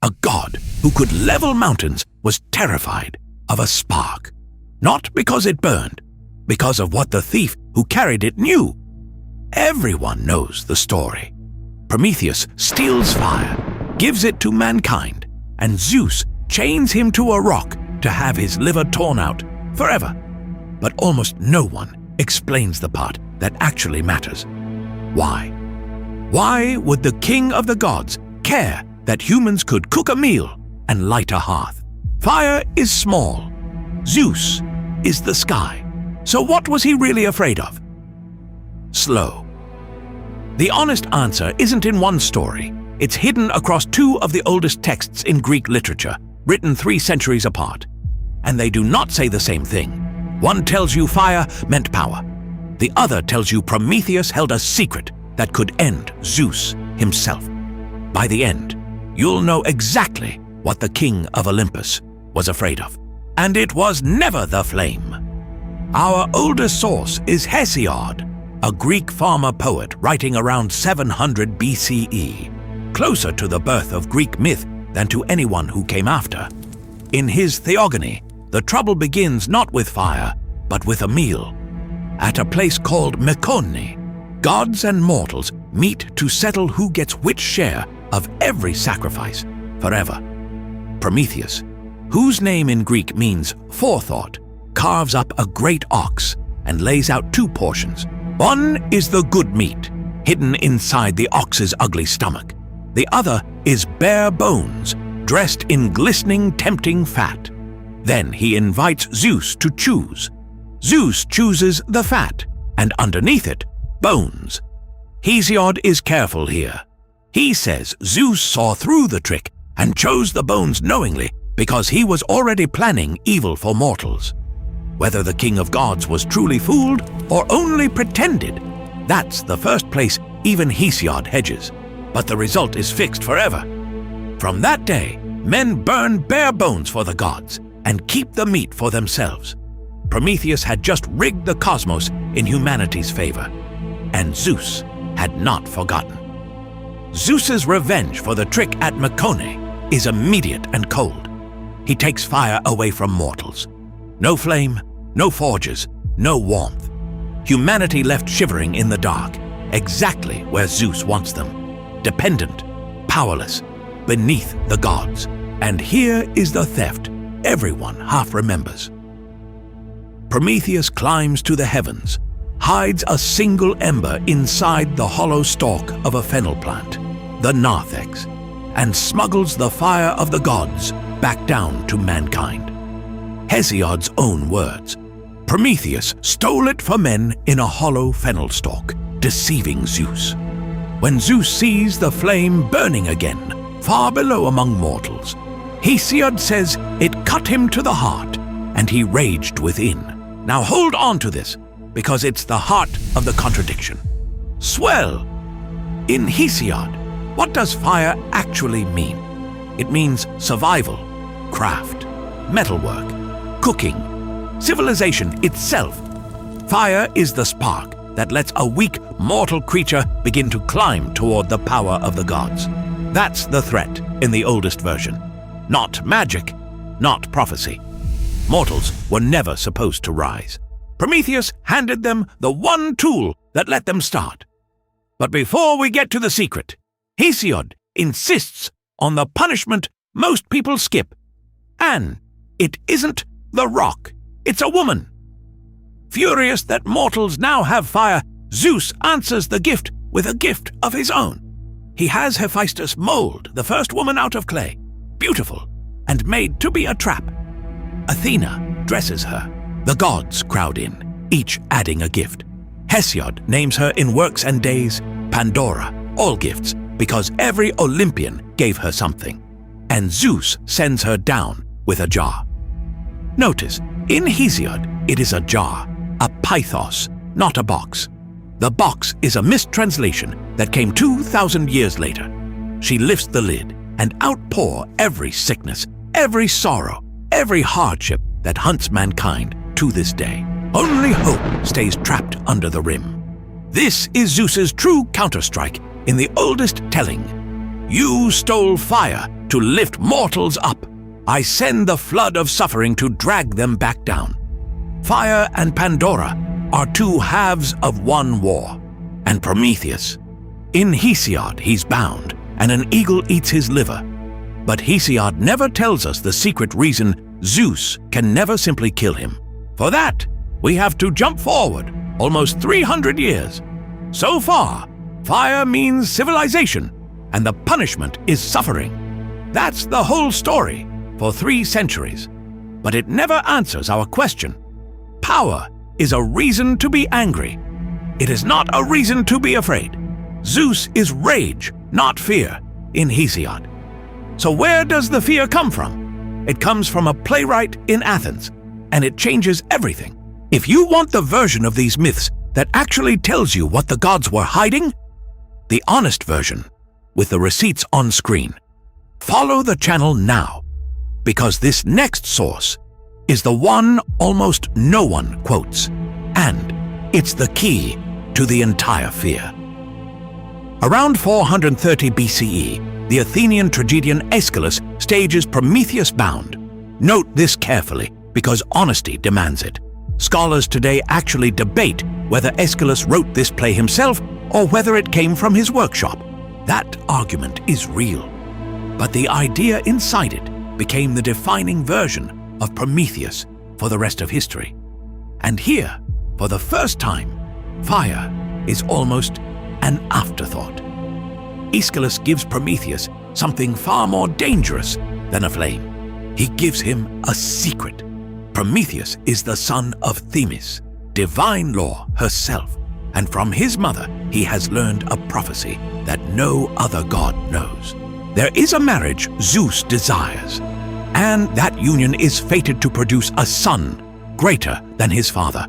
A god who could level mountains was terrified of a spark. Not because it burned, because of what the thief who carried it knew. Everyone knows the story. Prometheus steals fire, gives it to mankind, and Zeus chains him to a rock to have his liver torn out forever. But almost no one explains the part that actually matters. Why? Why would the king of the gods care that humans could cook a meal and light a hearth? Fire is small. Zeus is the sky. So what was he really afraid of? Slow. The honest answer isn't in one story. It's hidden across two of the oldest texts in Greek literature, written 3 centuries apart. And they do not say the same thing. One tells you fire meant power. The other tells you Prometheus held a secret that could end Zeus himself. By the end, you'll know exactly what the king of Olympus was afraid of. And it was never the flame. Our oldest source is Hesiod, a Greek farmer poet writing around 700 BCE, closer to the birth of Greek myth than to anyone who came after. In his Theogony, the trouble begins not with fire, but with a meal. At a place called Mecone, gods and mortals meet to settle who gets which share of every sacrifice forever. Prometheus, whose name in Greek means forethought, carves up a great ox and lays out 2 portions. One is the good meat, hidden inside the ox's ugly stomach. The other is bare bones, dressed in glistening, tempting fat. Then he invites Zeus to choose. Zeus chooses the fat, and underneath it, bones. Hesiod is careful here. He says Zeus saw through the trick and chose the bones knowingly because he was already planning evil for mortals. Whether the king of gods was truly fooled or only pretended, that's the first place even Hesiod hedges. But the result is fixed forever. From that day, men burn bare bones for the gods and keep the meat for themselves. Prometheus had just rigged the cosmos in humanity's favor, and Zeus had not forgotten. Zeus's revenge for the trick at Mecone is immediate and cold. He takes fire away from mortals. No flame, no forges, no warmth. Humanity left shivering in the dark, exactly where Zeus wants them. Dependent, powerless, beneath the gods. And here is the theft everyone half remembers. Prometheus climbs to the heavens, hides a single ember inside the hollow stalk of a fennel plant, the narthex, and smuggles the fire of the gods back down to mankind. Hesiod's own words. Prometheus stole it for men in a hollow fennel stalk, deceiving Zeus. When Zeus sees the flame burning again, far below among mortals, Hesiod says it cut him to the heart, and he raged within. Now hold on to this, because it's the heart of the contradiction. Swell! In Hesiod, what does fire actually mean? It means survival, craft, metalwork, cooking, civilization itself. Fire is the spark that lets a weak, mortal creature begin to climb toward the power of the gods. That's the threat in the oldest version. Not magic, not prophecy. Mortals were never supposed to rise. Prometheus handed them the one tool that let them start. But before we get to the secret, Hesiod insists on the punishment most people skip. And it isn't the rock, it's a woman. Furious that mortals now have fire, Zeus answers the gift with a gift of his own. He has Hephaestus mold the first woman out of clay, beautiful and made to be a trap. Athena dresses her. The gods crowd in, each adding a gift. Hesiod names her in Works and Days Pandora, all gifts, because every Olympian gave her something. And Zeus sends her down with a jar. Notice, in Hesiod, it is a jar, a pythos, not a box. The box is a mistranslation that came 2,000 years later. She lifts the lid and outpour every sickness, every sorrow, every hardship that hunts mankind to this day. Only hope stays trapped under the rim. This is Zeus's true counterstrike in the oldest telling. You stole fire to lift mortals up, I send the flood of suffering to drag them back down. Fire and Pandora are two halves of one war, and Prometheus. In Hesiod he's bound, and an eagle eats his liver. But Hesiod never tells us the secret reason Zeus can never simply kill him. For that, we have to jump forward almost 300 years. So far, fire means civilization, and the punishment is suffering. That's the whole story for 3 centuries. But it never answers our question. Power is a reason to be angry. It is not a reason to be afraid. Zeus is rage, not fear, in Hesiod. So where does the fear come from? It comes from a playwright in Athens, and it changes everything. If you want the version of these myths that actually tells you what the gods were hiding, the honest version, with the receipts on screen, follow the channel now, because this next source is the one almost no one quotes, and it's the key to the entire fear. Around 430 BCE, the Athenian tragedian Aeschylus stages Prometheus Bound. Note this carefully, because honesty demands it. Scholars today actually debate whether Aeschylus wrote this play himself or whether it came from his workshop. That argument is real. But the idea inside it became the defining version of Prometheus for the rest of history. And here, for the first time, fire is almost an afterthought. Aeschylus gives Prometheus something far more dangerous than a flame. He gives him a secret. Prometheus is the son of Themis, divine law herself, and from his mother he has learned a prophecy that no other god knows. There is a marriage Zeus desires, and that union is fated to produce a son greater than his father,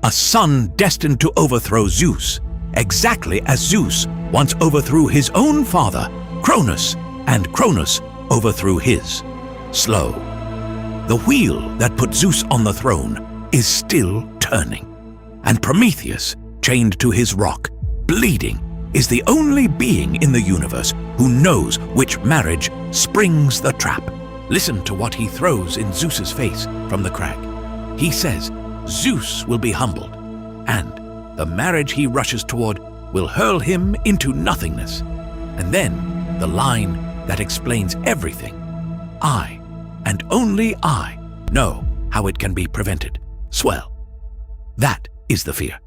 a son destined to overthrow Zeus, exactly as Zeus once overthrew his own father, Cronus, and Cronus overthrew his. Slow. The wheel that put Zeus on the throne is still turning, and Prometheus, chained to his rock, bleeding, is the only being in the universe who knows which marriage springs the trap. Listen to what he throws in Zeus's face from the crag. He says Zeus will be humbled, and the marriage he rushes toward will hurl him into nothingness. And then the line that explains everything. I, and only I, know how it can be prevented. Swell. That is the fear,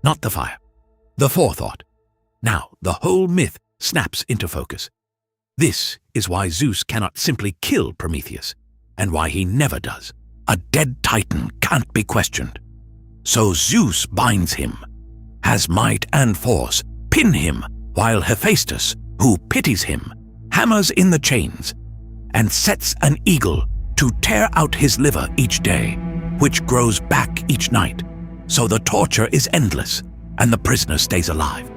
not the fire. The forethought. Now the whole myth snaps into focus. This is why Zeus cannot simply kill Prometheus, and why he never does. A dead titan can't be questioned. So Zeus binds him, has might and force, pin him, while Hephaestus, who pities him, hammers in the chains, and sets an eagle to tear out his liver each day, which grows back each night. So the torture is endless, and the prisoner stays alive.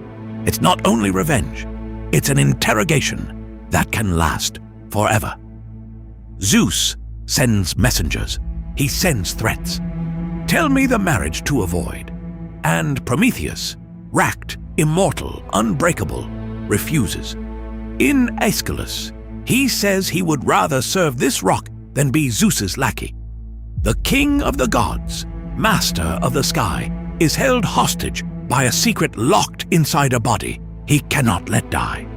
It's not only revenge, it's an interrogation that can last forever. Zeus sends messengers. He sends threats. Tell me the marriage to avoid. And Prometheus, racked, immortal, unbreakable, refuses. In Aeschylus, he says he would rather serve this rock than be Zeus's lackey. The king of the gods, master of the sky, is held hostage by a secret locked inside a body he cannot let die.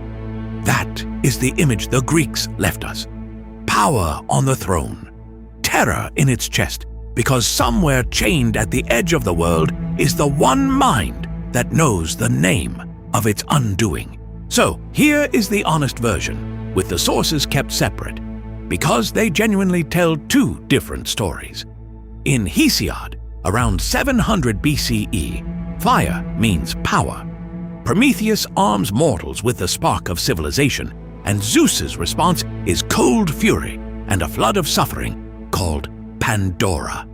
That is the image the Greeks left us. Power on the throne, terror in its chest, because somewhere chained at the edge of the world is the one mind that knows the name of its undoing. So here is the honest version, with the sources kept separate, because they genuinely tell two different stories. In Hesiod, around 700 BCE, fire means power. Prometheus arms mortals with the spark of civilization, and Zeus's response is cold fury and a flood of suffering called Pandora.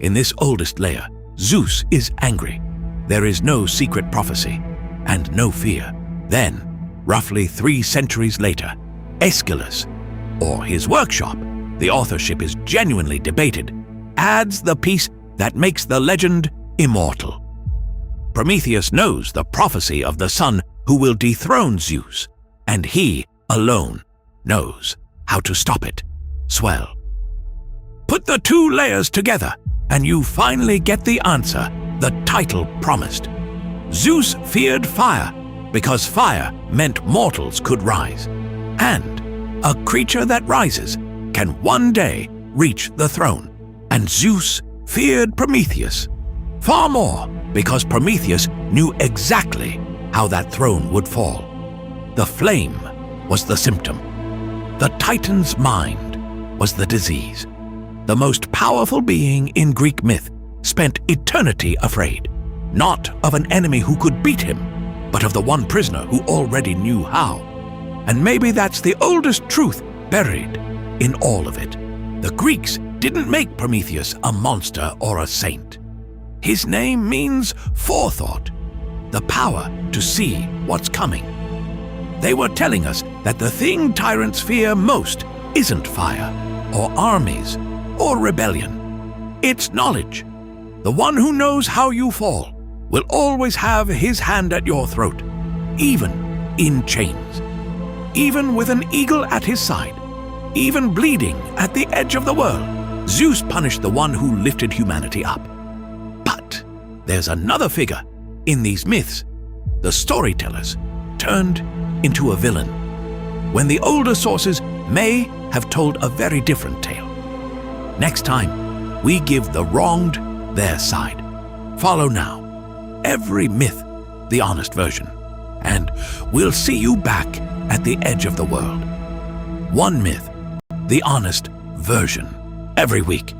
In this oldest layer, Zeus is angry. There is no secret prophecy and no fear. Then, roughly 3 centuries later, Aeschylus, or his workshop, the authorship is genuinely debated, adds the piece that makes the legend immortal. Prometheus knows the prophecy of the son who will dethrone Zeus, and he alone knows how to stop it swell. Put the two layers together, and you finally get the answer the title promised. Zeus feared fire because fire meant mortals could rise, and a creature that rises can one day reach the throne. And Zeus feared Prometheus far more because Prometheus knew exactly how that throne would fall. The flame was the symptom. The Titan's mind was the disease. The most powerful being in Greek myth spent eternity afraid, not of an enemy who could beat him, but of the one prisoner who already knew how. And maybe that's the oldest truth buried in all of it. The Greeks didn't make Prometheus a monster or a saint. His name means forethought, the power to see what's coming. They were telling us that the thing tyrants fear most isn't fire, or armies, or rebellion. It's knowledge. The one who knows how you fall will always have his hand at your throat, even in chains, even with an eagle at his side, even bleeding at the edge of the world. Zeus punished the one who lifted humanity up. But there's another figure in these myths, the storytellers, turned into a villain, when the older sources may have told a very different tale. Next time, we give the wronged their side. Follow now every myth, the honest version, and we'll see you back at the edge of the world. One myth, the honest version, every week.